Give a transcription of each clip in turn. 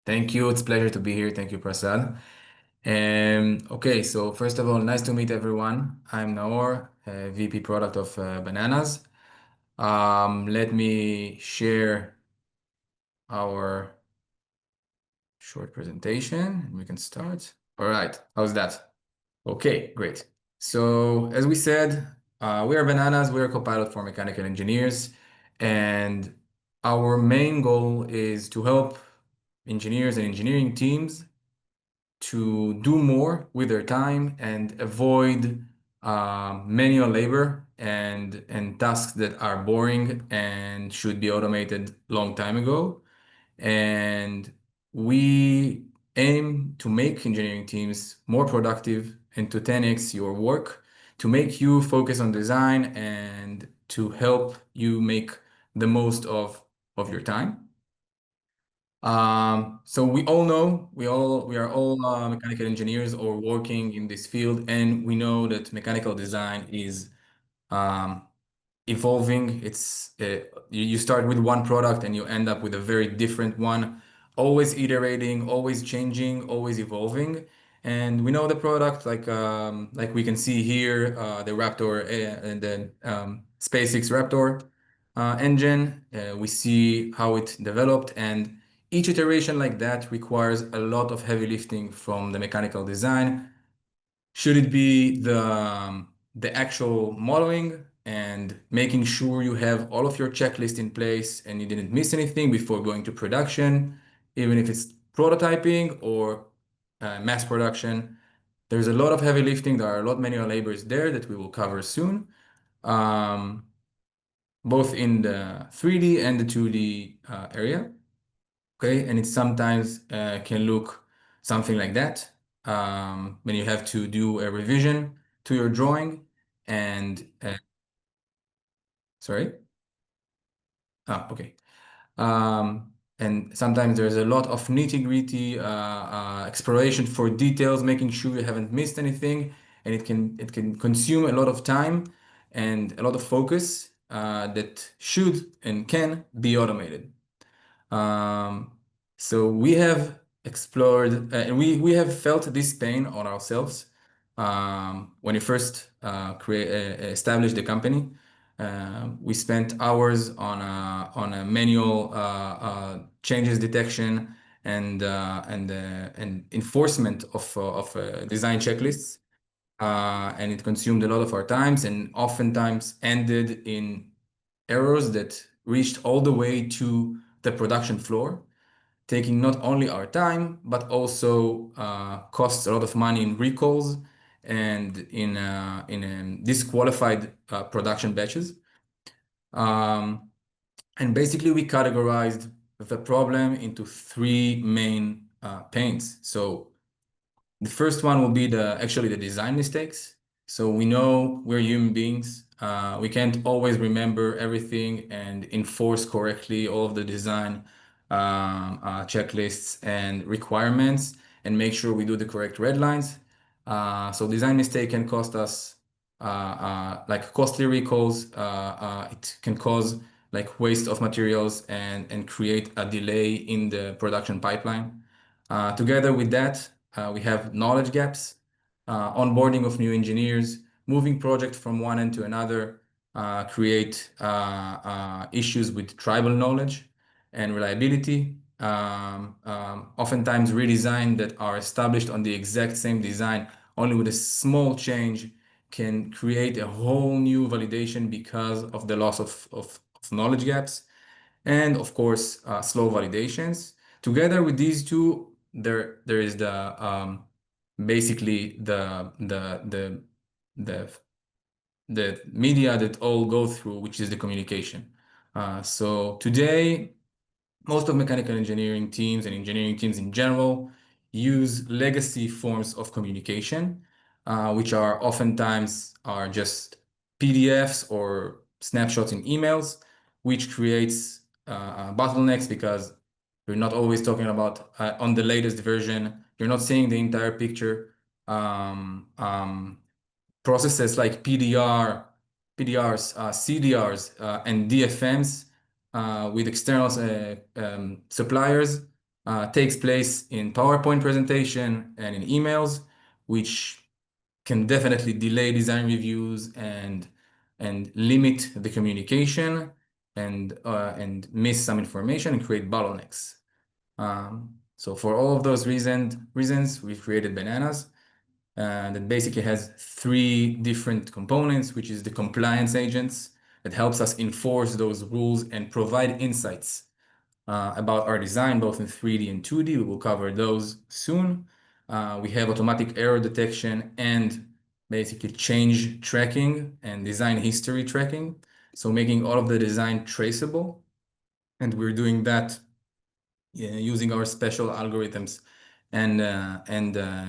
Thank you. It's a pleasure to be here. Thank you, Prasad. Okay, so first of all, nice to meet everyone. I'm Naor, VP Product of Bananaz. Let me share our short presentation and we can start. All right, how's that? Okay, great. So as we said, we are Bananaz. We are Copilot for mechanical engineers, and our main goal is to help engineers and engineering teams to do more with their time and avoid manual labor and tasks that are boring and should be automated long time ago. And we aim to make engineering teams more productive and to 10x your work, to make you focus on design and to help you make the most of your time. So we all know we are all mechanical engineers or working in this field, and we know that mechanical design is um, evolving. You start with one product and you end up with a very different one, always iterating, always changing, always evolving. And we know the product like we can see here, the Raptor and the SpaceX Raptor engine. We see how it developed, and each iteration like that requires a lot of heavy lifting from the mechanical design. Should it be the actual modeling and making sure you have all of your checklist in place and you didn't miss anything before going to production, even if it's prototyping or mass production. There's a lot of heavy lifting. There are a lot manual labors there that we will cover soon, um, both in the 3D and the 2D area. Okay, and it sometimes can look something like that when you have to do a revision to your drawing and sorry. Okay. And sometimes there's a lot of nitty-gritty exploration for details, making sure you haven't missed anything, and it can consume a lot of time and a lot of focus that should and can be automated. Um, so we have explored and we have felt this pain on ourselves when we first established the company. We spent hours on a manual changes detection and enforcement of design checklists, and it consumed a lot of our times and oftentimes ended in errors that reached all the way to the production floor, taking not only our time, but also costs a lot of money in recalls and in disqualified production batches. Um, and basically, we categorized the problem into three main pains. So the first one will be actually the design mistakes. So we know we're human beings. We can't always remember everything and enforce correctly all of the design checklists and requirements and make sure we do the correct red lines. So design mistake can cost us like costly recalls. It can cause like waste of materials and create a delay in the production pipeline. Together with that, we have knowledge gaps, onboarding of new engineers, moving project from one end to another, create issues with tribal knowledge and reliability. Oftentimes redesign that are established on the exact same design, only with a small change, can create a whole new validation because of the loss of knowledge gaps. And of course, slow validations. Together with these two, there is basically the the media that all go through, which is the communication. So today, most of mechanical engineering teams and engineering teams in general use legacy forms of communication, which are oftentimes are just PDFs or snapshots in emails, which creates bottlenecks because you're not always talking about on the latest version. You're not seeing the entire picture. Um, um, Processes like PDRs, CDRs, and DFMs with external suppliers takes place in PowerPoint presentation and in emails, which can definitely delay design reviews and limit the communication and miss some information and create bottlenecks. So for all of those reasons, we've created Bananaz that basically has three different components, which is the compliance agents that helps us enforce those rules and provide insights about our design, both in 3D and 2D. We will cover those soon. We have automatic error detection and basically change tracking and design history tracking. So making all of the design traceable. And we're doing that using our special algorithms and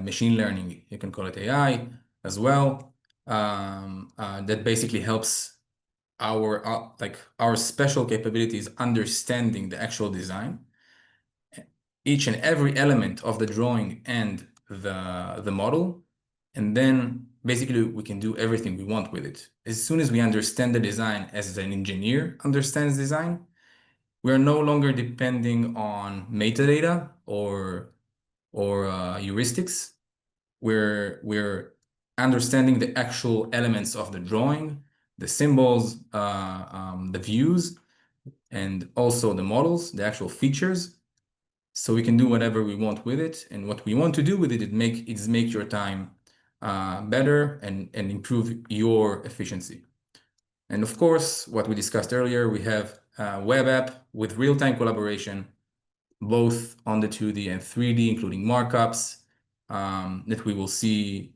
machine learning. You can call it AI as well. That basically helps our special capabilities understanding the actual design, each and every element of the drawing and the model, and then basically we can do everything we want with it. As soon as we understand the design as an engineer understands design, we are no longer depending on metadata or heuristics. We're understanding the actual elements of the drawing, the symbols, the views, and also the models, the actual features. So we can do whatever we want with it. And what we want to do with it is make your time better and improve your efficiency. And of course, what we discussed earlier, we have a web app with real-time collaboration, both on the 2D and 3D, including markups that we will see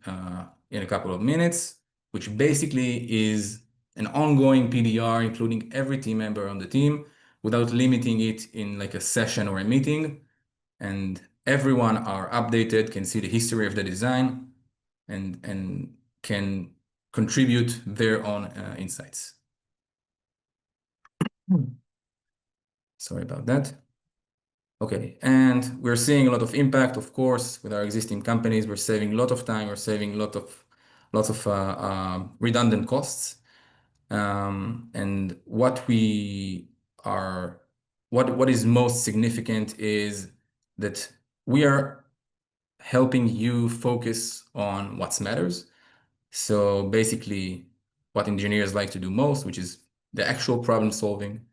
in a couple of minutes, which basically is an ongoing PDR, including every team member on the team, without limiting it in like a session or a meeting. And everyone are updated, can see the history of the design, and can contribute their own insights. Sorry about that. Okay, and we're seeing a lot of impact, of course, with our existing companies. We're saving a lot of time. We're saving lots of redundant costs. And what is most significant is that we are helping you focus on what matters. So basically, what engineers like to do most, which is the actual problem solving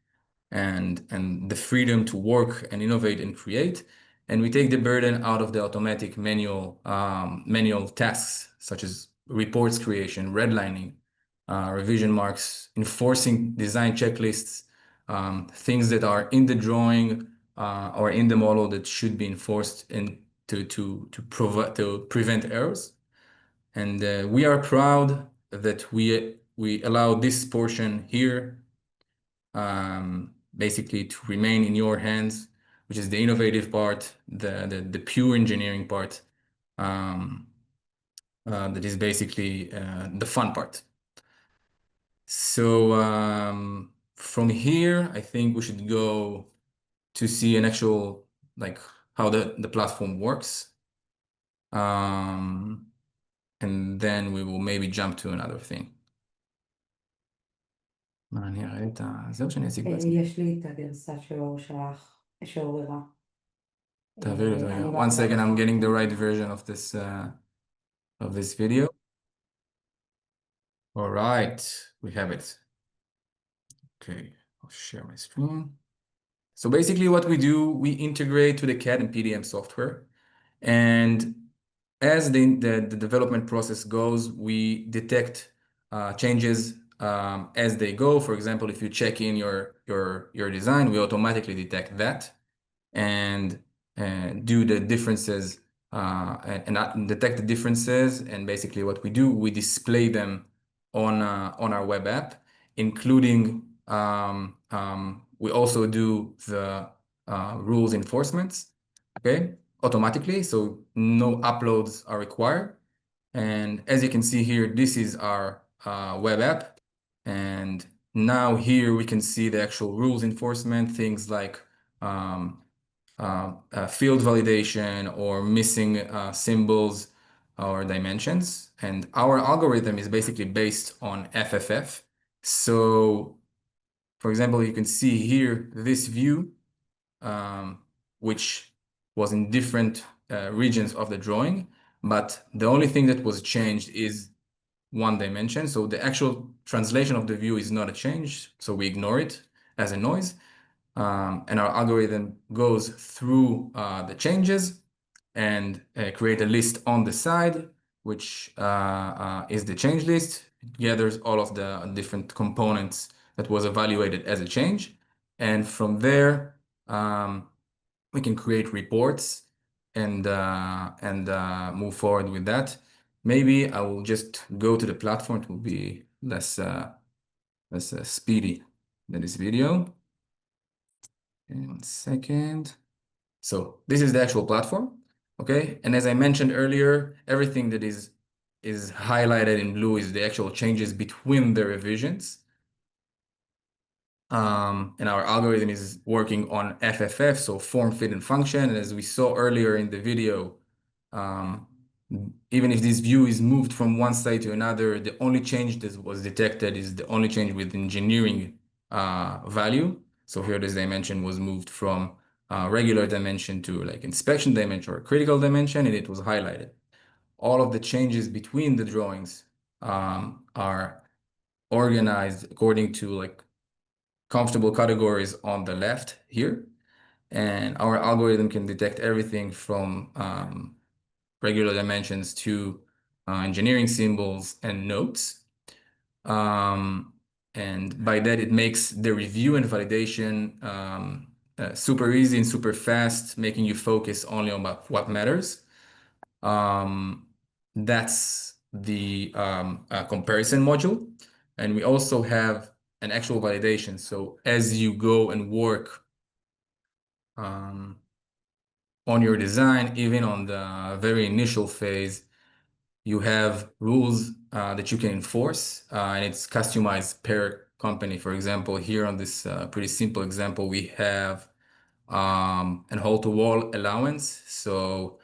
and the freedom to work and innovate and create. And we take the burden out of the automatic manual tasks, such as reports creation, redlining, revision marks, enforcing design checklists, things that are in the drawing or in the model that should be enforced and to prevent errors. And we are proud that we allow this portion here basically to remain in your hands, which is the innovative part, the pure engineering part, that is basically the fun part. So from here, I think we should go to see an actual, like how the platform works. And then we will maybe jump to another thing. אני אראה את זהו שאני אציג בעצמי. יש לי את הגרסה שהוא שלח, שהוא הראה. תעביר לי אותו רגע. One second, I'm getting the right version of this video. All right, we have it. Okay, I'll share my screen. So basically what we do, we integrate to the CAD and PDM software. And as the development process goes, we detect changes as they go. For example, if you check in your design, we automatically detect that and do the differences and detect the differences. And basically what we do, we display them on our web app, including we also do the rules enforcements, okay, automatically. So no uploads are required. And as you can see here, this is our web app. And now here we can see the actual rules enforcement, things like field validation or missing symbols or dimensions. And our algorithm is basically based on FFF. So, for example, you can see here this view, which was in different regions of the drawing, but the only thing that was changed is one dimension. So the actual translation of the view is not a change, so we ignore it as a noise. And our algorithm goes through the changes and create a list on the side, which is the change list. It gathers all of the different components that was evaluated as a change. And from there, we can create reports and move forward with that. Maybe I will just go to the platform. It will be less speedy than this video. Okay, 1 second. So this is the actual platform, okay? And as I mentioned earlier, everything that is highlighted in blue is the actual changes between the revisions. And our algorithm is working on FFF, so form, fit, and function. And as we saw earlier in the video, even if this view is moved from one side to another, the only change that was detected is the only change with engineering value. So here this dimension was moved from regular dimension to like inspection dimension or critical dimension, and it was highlighted. All of the changes between the drawings are organized according to like comfortable categories on the left here. And our algorithm can detect everything from regular dimensions to engineering symbols and notes. And by that, it makes the review and validation super easy and super fast, making you focus only on what matters. That's the comparison module. And we also have an actual validation. So as you go and work on your design, even on the very initial phase, you have rules that you can enforce, and it's customized per company. For example, here on this pretty simple example, we have an hole-to-wall allowance. So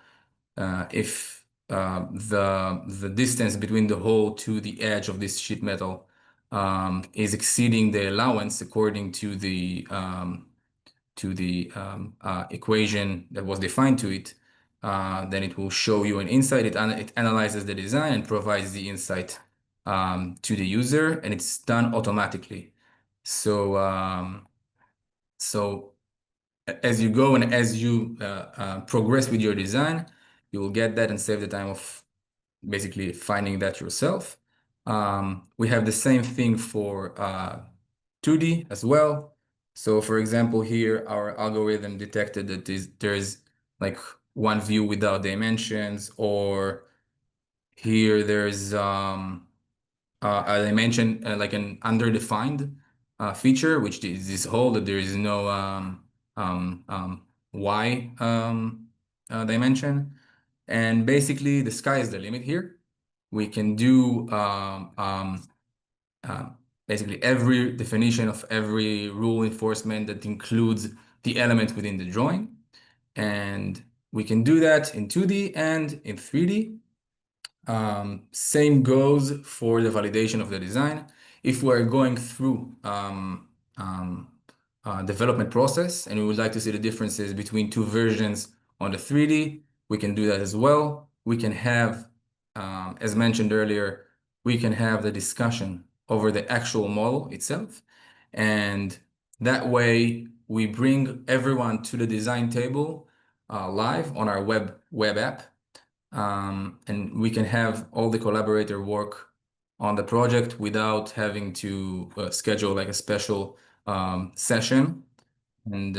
if the distance between the hole to the edge of this sheet metal is exceeding the allowance according to the equation that was defined to it, then it will show you an insight. It analyzes the design and provides the insight to the user, and it's done automatically. So, so as you go and as you progress with your design, you will get that and save the time of basically finding that yourself. We have the same thing for 2D as well. So for example, here our algorithm detected that there's like one view without dimensions, or here there's a dimension like an underdefined feature, which is this hole that there is no Y dimension. And basically the sky is the limit here. We can do basically every definition of every rule enforcement that includes the element within the drawing. And we can do that in 2D and in 3D. Same goes for the validation of the design. If we're going through development process and we would like to see the differences between two versions on the 3D, we can do that as well. We can have, as mentioned earlier, we can have the discussion over the actual model itself. And that way we bring everyone to the design table live on our web app. And we can have all the collaborator work on the project without having to schedule like a special session and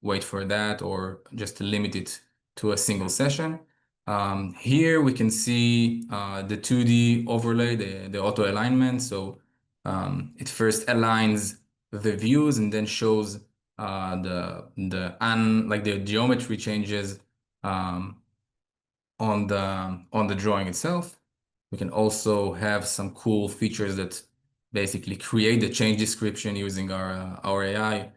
wait for that, or just limit it to a single session. Here we can see the 2D overlay, the auto alignment. So it first aligns the views and then shows the geometry changes on the drawing itself. We can also have some cool features that basically create the change description using our AI.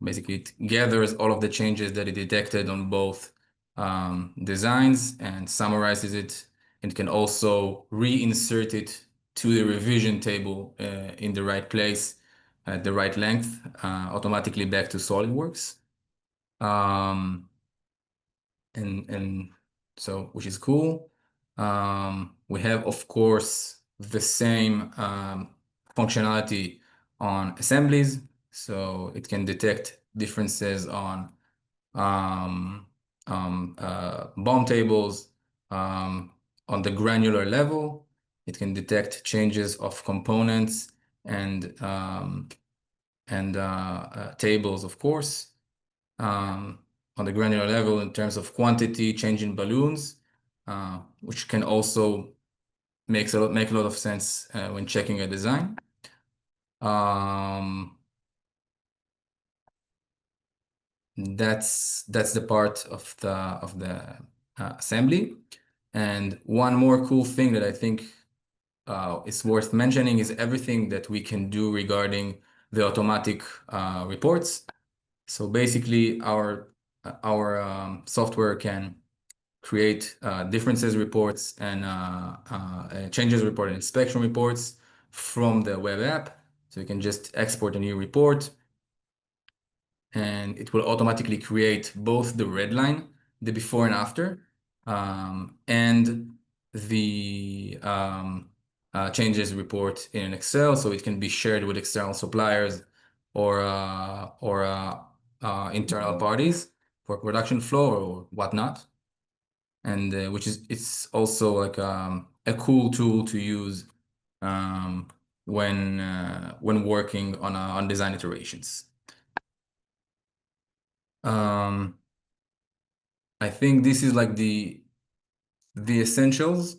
Basically, it gathers all of the changes that it detected on both designs and summarizes it, and can also reinsert it to the revision table in the right place at the right length, automatically back to SolidWorks. Um, and so which is cool. We have, of course, the same functionality on assemblies, so it can detect differences on BOM tables on the granular level. It can detect changes of components and tables, of course, um, on the granular level in terms of quantity, change in balloons, which can also make a lot of sense when checking a design. That's the part of the assembly. And one more cool thing that I think is worth mentioning is everything that we can do regarding the automatic reports. So basically, our software can create differences reports and changes report and inspection reports from the web app. So you can just export a new report, and it will automatically create both the red line, the before and after, and the changes report in Excel, so it can be shared with external suppliers or internal parties for production flow or whatnot. And which is it's also like a cool tool to use um, when working on design iterations. I think this is like the essentials